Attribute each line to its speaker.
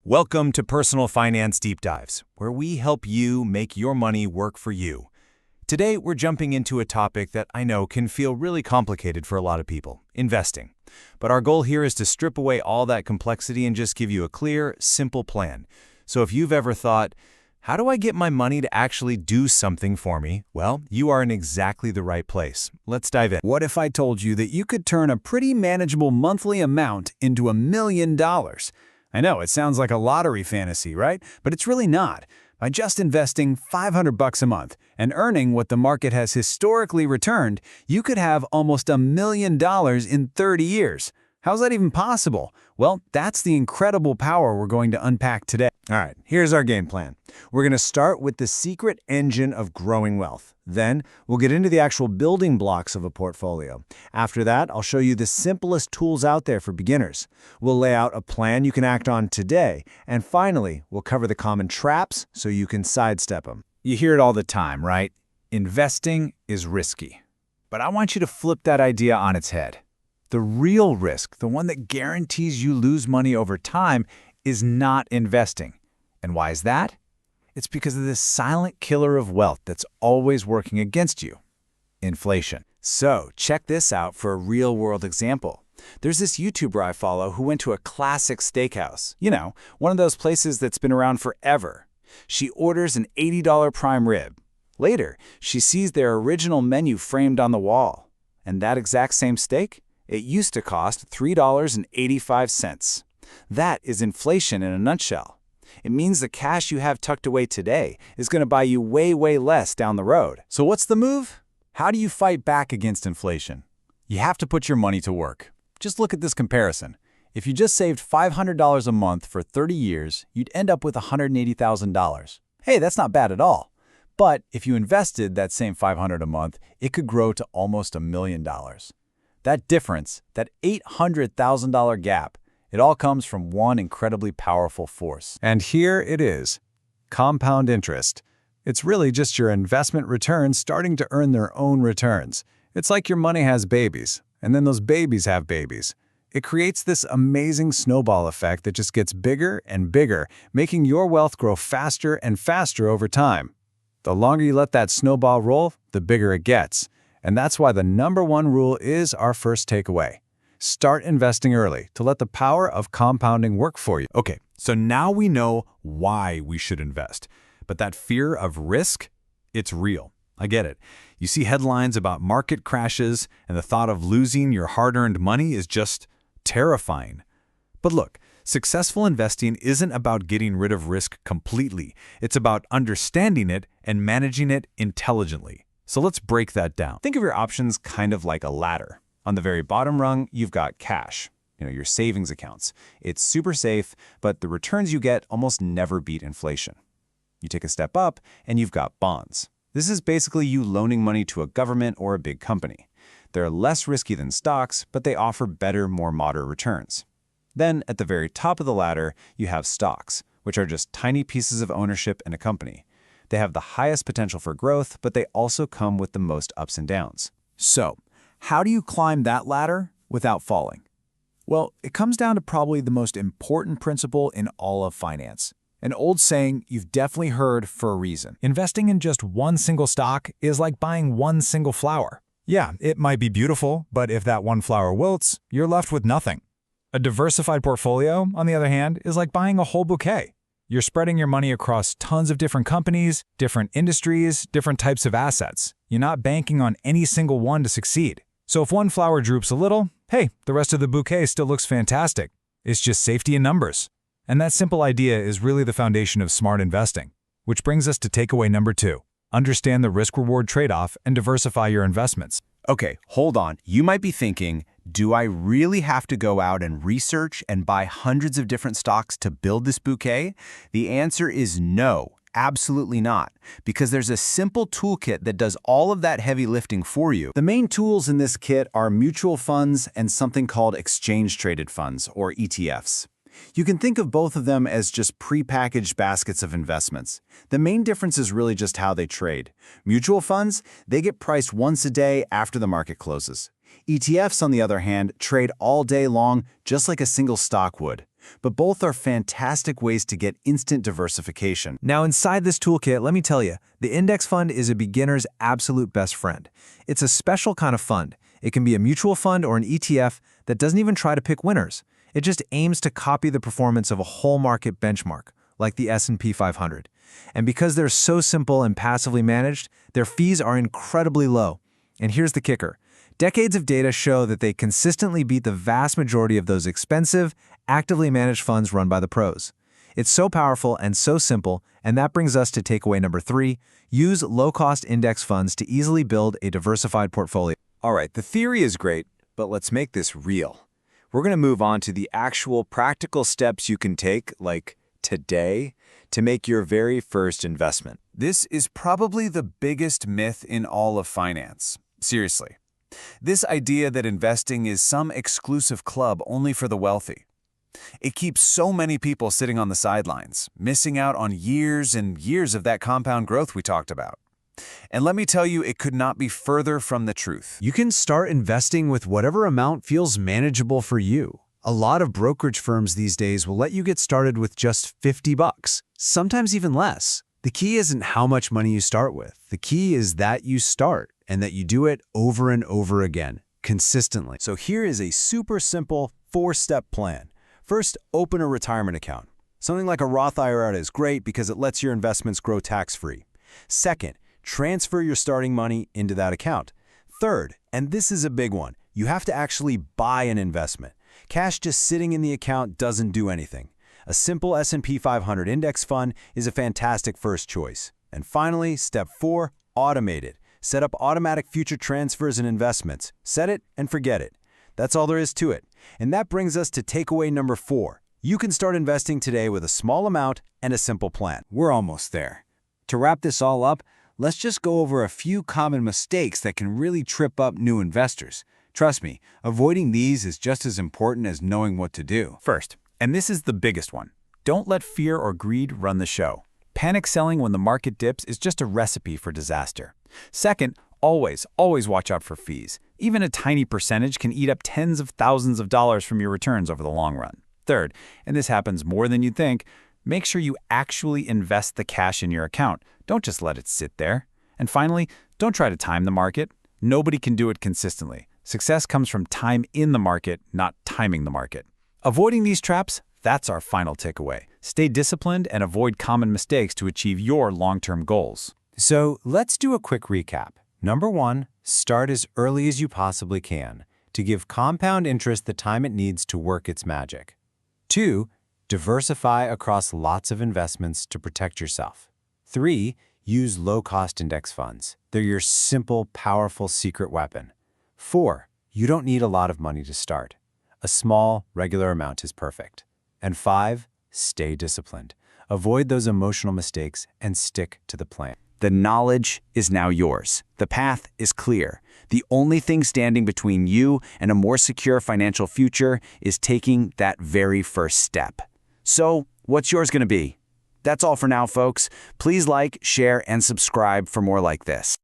Speaker 1: Welcome to Personal Finance Deep Dives, where we help you make your money work for you. Today, we're jumping into a topic that I know can feel really complicated for a lot of people, investing. But our goal here is to strip away all that complexity and just give you a clear, simple plan. So if you've ever thought, how do I get my money to actually do something for me? Well, you are in exactly the right place. Let's dive in.
Speaker 2: What if I told you that you could turn a pretty manageable monthly amount into $1 million? I know, it sounds like a lottery fantasy, right? But it's really not. By just investing $500 a month and earning what the market has historically returned, you could have almost $1 million in 30 years. How's that even possible? Well, that's the incredible power we're going to unpack today.
Speaker 1: All right, here's our game plan. We're going to start with the secret engine of growing wealth. Then, we'll get into the actual building blocks of a portfolio. After that, I'll show you the simplest tools out there for beginners. We'll lay out a plan you can act on today. And finally, we'll cover the common traps so you can sidestep them.
Speaker 2: You hear it all the time, right? Investing is risky. But I want you to flip that idea on its head. The real risk, the one that guarantees you lose money over time, is not investing. And why is that? It's because of this silent killer of wealth that's always working against you: inflation. So check this out for a real-world example. There's this YouTuber I follow who went to a classic steakhouse. You know, one of those places that's been around forever. She orders an $80 prime rib. Later, she sees their original menu framed on the wall. And that exact same steak? It used to cost $3.85. That is inflation in a nutshell. It means the cash you have tucked away today is going to buy you way less down the road. So what's the move? How do you fight back against inflation? You have to put your money to work. Just look at this comparison. If you just saved $500 a month for 30 years, you'd end up with $180,000. Hey, that's not bad at all. But if you invested that same $500 a month, it could grow to almost $1 million. That difference, that $800,000 gap, it all comes from one incredibly powerful force.
Speaker 3: And here it is: compound interest. It's really just your investment returns starting to earn their own returns. It's like your money has babies, and then those babies have babies. It creates this amazing snowball effect that just gets bigger and bigger, making your wealth grow faster and faster over time. The longer you let that snowball roll, the bigger it gets. And that's why the #1 rule is our first takeaway. Start investing early to let the power of compounding work for you.
Speaker 1: Okay, so now we know why we should invest. But that fear of risk, it's real. I get it. You see headlines about market crashes, and the thought of losing your hard-earned money is just terrifying. But look, successful investing isn't about getting rid of risk completely. It's about understanding it and managing it intelligently. So let's break that down. Think of your options kind of like a ladder. On the very bottom rung, you've got cash, your savings accounts. It's super safe, but the returns you get almost never beat inflation. You take a step up, and you've got bonds. This is basically you loaning money to a government or a big company. They're less risky than stocks, but they offer better, more moderate returns. Then, at the very top of the ladder, you have stocks, which are just tiny pieces of ownership in a company. They have the highest potential for growth, but they also come with the most ups and downs.
Speaker 2: So, how do you climb that ladder without falling? Well, it comes down to probably the most important principle in all of finance. An old saying you've definitely heard for a reason.
Speaker 3: Investing in just one single stock is like buying one single flower. Yeah, it might be beautiful, but if that one flower wilts, you're left with nothing. A diversified portfolio, on the other hand, is like buying a whole bouquet. You're spreading your money across tons of different companies, different industries, different types of assets. You're not banking on any single one to succeed. So if one flower droops a little, hey, the rest of the bouquet still looks fantastic. It's just safety in numbers. And that simple idea is really the foundation of smart investing. Which brings us to takeaway number 2. Understand the risk-reward trade-off and diversify your investments.
Speaker 1: Okay, hold on. You might be thinking, do I really have to go out and research and buy hundreds of different stocks to build this bouquet? The answer is no, absolutely not, because there's a simple toolkit that does all of that heavy lifting for you.
Speaker 2: The main tools in this kit are mutual funds and something called exchange-traded funds, or ETFs. You can think of both of them as just prepackaged baskets of investments. The main difference is really just how they trade. Mutual funds, they get priced once a day after the market closes. ETFs, on the other hand, trade all day long just like a single stock would. but both are fantastic ways to get instant diversification.
Speaker 3: Now, inside this toolkit, let me tell you, the index fund is a beginner's absolute best friend. It's a special kind of fund. It can be a mutual fund or an ETF that doesn't even try to pick winners. It just aims to copy the performance of a whole market benchmark, like the S&P 500. And because they're so simple and passively managed, their fees are incredibly low. And here's the kicker. Decades of data show that they consistently beat the vast majority of those expensive, actively managed funds run by the pros. It's so powerful and so simple, and that brings us to takeaway number 3, use low-cost index funds to easily build a diversified portfolio.
Speaker 2: All right, the theory is great, but let's make this real. We're going to move on to the actual practical steps you can take, like today, to make your very first investment. This is probably the biggest myth in all of finance. Seriously. This idea that investing is some exclusive club only for the wealthy. It keeps so many people sitting on the sidelines, missing out on years and years of that compound growth we talked about. And let me tell you, it could not be further from the truth.
Speaker 4: You can start investing with whatever amount feels manageable for you. A lot of brokerage firms these days will let you get started with just $50, sometimes even less. The key isn't how much money you start with. The key is that you start and that you do it over and over again, consistently.
Speaker 2: So here is a super simple 4-step plan. First, open a retirement account. Something like a Roth IRA is great because it lets your investments grow tax-free. Second, transfer your starting money into that account. Third, and this is a big one, you have to actually buy an investment. Cash just sitting in the account doesn't do anything. A simple S&P 500 index fund is a fantastic first choice. And finally, step 4, automate it. Set up automatic future transfers and investments. Set it and forget it. That's all there is to it. And that brings us to takeaway number 4. You can start investing today with a small amount and a simple plan.
Speaker 4: We're almost there. To wrap this all up, let's just go over a few common mistakes that can really trip up new investors. Trust me, avoiding these is just as important as knowing what to do.
Speaker 2: First, and this is the biggest one, don't let fear or greed run the show. Panic selling when the market dips is just a recipe for disaster. Second, always watch out for fees. Even a tiny percentage can eat up tens of thousands of dollars from your returns over the long run. Third, and this happens more than you'd think, make sure you actually invest the cash in your account. Don't just let it sit there. And finally, don't try to time the market. Nobody can do it consistently. Success comes from time in the market, not timing the market. Avoiding these traps, that's our final takeaway. Stay disciplined and avoid common mistakes to achieve your long-term goals.
Speaker 4: So let's do a quick recap. Number 1, start as early as you possibly can to give compound interest the time it needs to work its magic. 2, diversify across lots of investments to protect yourself. 3, use low-cost index funds. They're your simple, powerful secret weapon. 4, you don't need a lot of money to start. A small, regular amount is perfect. And 5, stay disciplined. Avoid those emotional mistakes and stick to the plan.
Speaker 2: The knowledge is now yours. The path is clear. The only thing standing between you and a more secure financial future is taking that very first step. So, what's yours going to be? That's all for now, folks. Please like, share, and subscribe for more like this.